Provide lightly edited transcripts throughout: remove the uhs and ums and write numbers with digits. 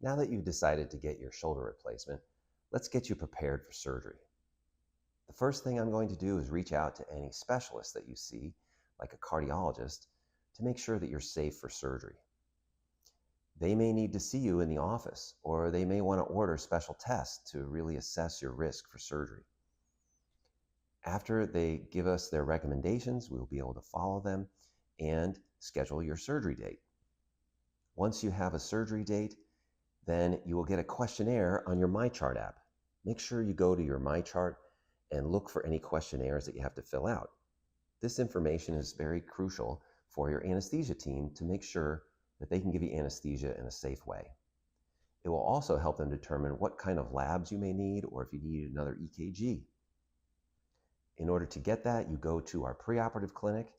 Now that you've decided to get your shoulder replacement, let's get you prepared for surgery. The first thing I'm going to do is reach out to any specialist that you see, like a cardiologist, to make sure that you're safe for surgery. They may need to see you in the office, or they may want to order special tests to really assess your risk for surgery. After they give us their recommendations, we'll be able to follow them and schedule your surgery date. Once you have a surgery date, then you will get a questionnaire on your MyChart app. Make sure you go to your MyChart and look for any questionnaires that you have to fill out. This information is very crucial for your anesthesia team to make sure that they can give you anesthesia in a safe way. It will also help them determine what kind of labs you may need or if you need another EKG. In order to get that, you go to our preoperative clinic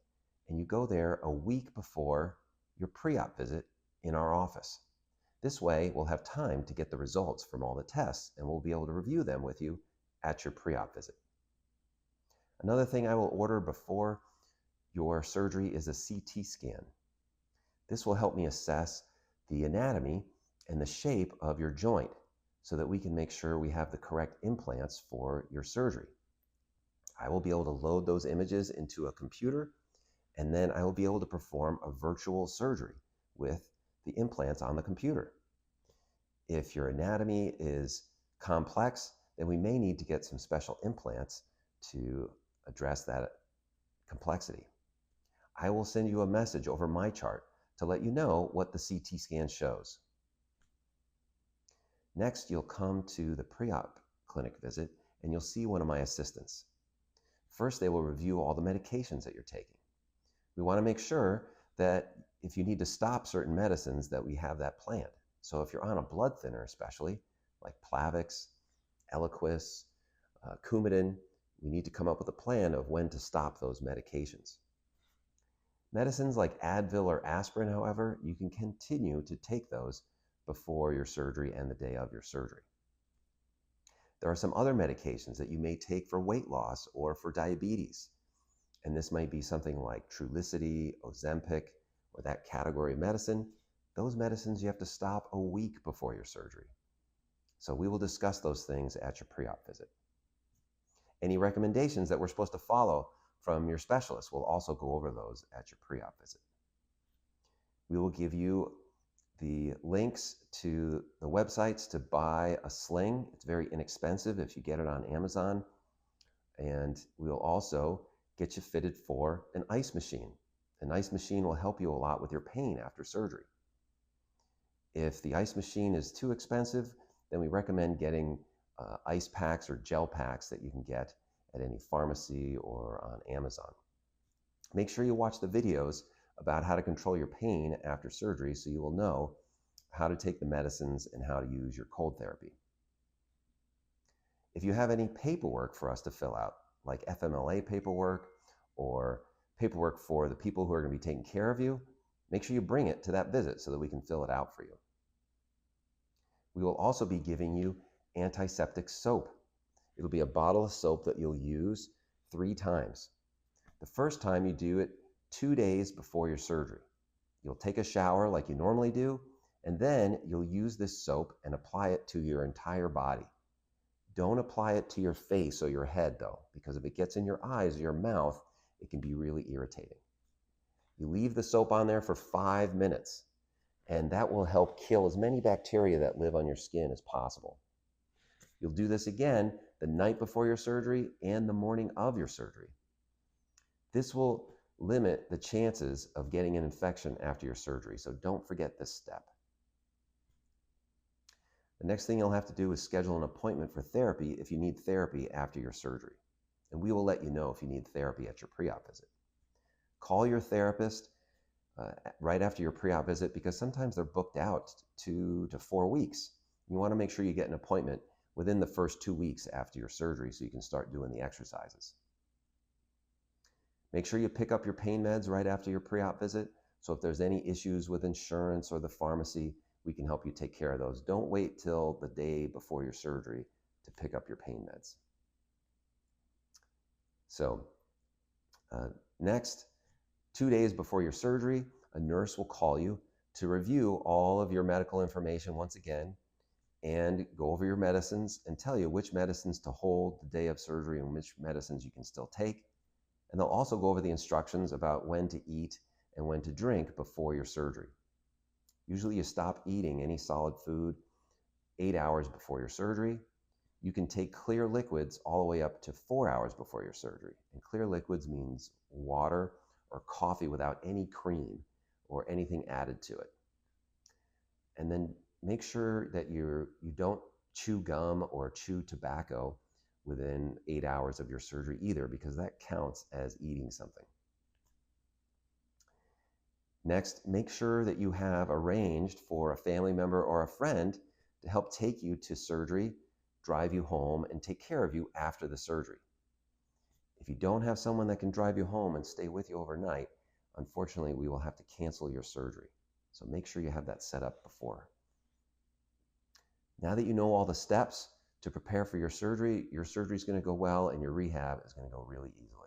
and you go there a week before your pre-op visit in our office. This way, we'll have time to get the results from all the tests and we'll be able to review them with you at your pre-op visit. Another thing I will order before your surgery is a CT scan. This will help me assess the anatomy and the shape of your joint so that we can make sure we have the correct implants for your surgery. I will be able to load those images into a computer, and then I will be able to perform a virtual surgery with the implants on the computer. If your anatomy is complex, then we may need to get some special implants to address that complexity. I will send you a message over MyChart to let you know what the CT scan shows. Next, you'll come to the pre-op clinic visit and you'll see one of my assistants. First, they will review all the medications that you're taking. We want to make sure that if you need to stop certain medicines that we have that planned. So if you're on a blood thinner especially, like Plavix, Eliquis, Coumadin, we need to come up with a plan of when to stop those medications. Medicines like Advil or aspirin, however, you can continue to take those before your surgery and the day of your surgery. There are some other medications that you may take for weight loss or for diabetes. And this might be something like Trulicity, Ozempic, or that category of medicine. Those medicines you have to stop a week before your surgery. So we will discuss those things at your pre-op visit. Any recommendations that we're supposed to follow from your specialist, we'll also go over those at your pre-op visit. We will give you the links to the websites to buy a sling. It's very inexpensive if you get it on Amazon. And we'll also get you fitted for an ice machine. An ice machine will help you a lot with your pain after surgery. If the ice machine is too expensive, then we recommend getting ice packs or gel packs that you can get at any pharmacy or on Amazon. Make sure you watch the videos about how to control your pain after surgery so you will know how to take the medicines and how to use your cold therapy. If you have any paperwork for us to fill out, like FMLA paperwork or paperwork for the people who are going to be taking care of you, make sure you bring it to that visit so that we can fill it out for you. We will also be giving you antiseptic soap. It'll be a bottle of soap that you'll use 3 times. The first time you do it 2 days before your surgery. You'll take a shower like you normally do, and then you'll use this soap and apply it to your entire body. Don't apply it to your face or your head though, because if it gets in your eyes or your mouth, it can be really irritating. You leave the soap on there for 5 minutes, and that will help kill as many bacteria that live on your skin as possible. You'll do this again the night before your surgery and the morning of your surgery. This will limit the chances of getting an infection after your surgery, so don't forget this step. The next thing you'll have to do is schedule an appointment for therapy if you need therapy after your surgery. And we will let you know if you need therapy at your pre-op visit. Call your therapist right after your pre-op visit because sometimes they're booked out 2 to 4 weeks. You want to make sure you get an appointment within the first 2 weeks after your surgery so you can start doing the exercises. Make sure you pick up your pain meds right after your pre-op visit. So if there's any issues with insurance or the pharmacy, we can help you take care of those. Don't wait till the day before your surgery to pick up your pain meds. So next, 2 days before your surgery, a nurse will call you to review all of your medical information once again and go over your medicines and tell you which medicines to hold the day of surgery and which medicines you can still take. And they'll also go over the instructions about when to eat and when to drink before your surgery. Usually you stop eating any solid food 8 hours before your surgery. You can take clear liquids all the way up to 4 hours before your surgery. And clear liquids means water or coffee without any cream or anything added to it. And then make sure that you don't chew gum or chew tobacco within 8 hours of your surgery either, because that counts as eating something. Next, make sure that you have arranged for a family member or a friend to help take you to surgery, drive you home, and take care of you after the surgery. If you don't have someone that can drive you home and stay with you overnight, unfortunately, we will have to cancel your surgery. So make sure you have that set up before. Now that you know all the steps to prepare for your surgery is going to go well and your rehab is going to go really easily.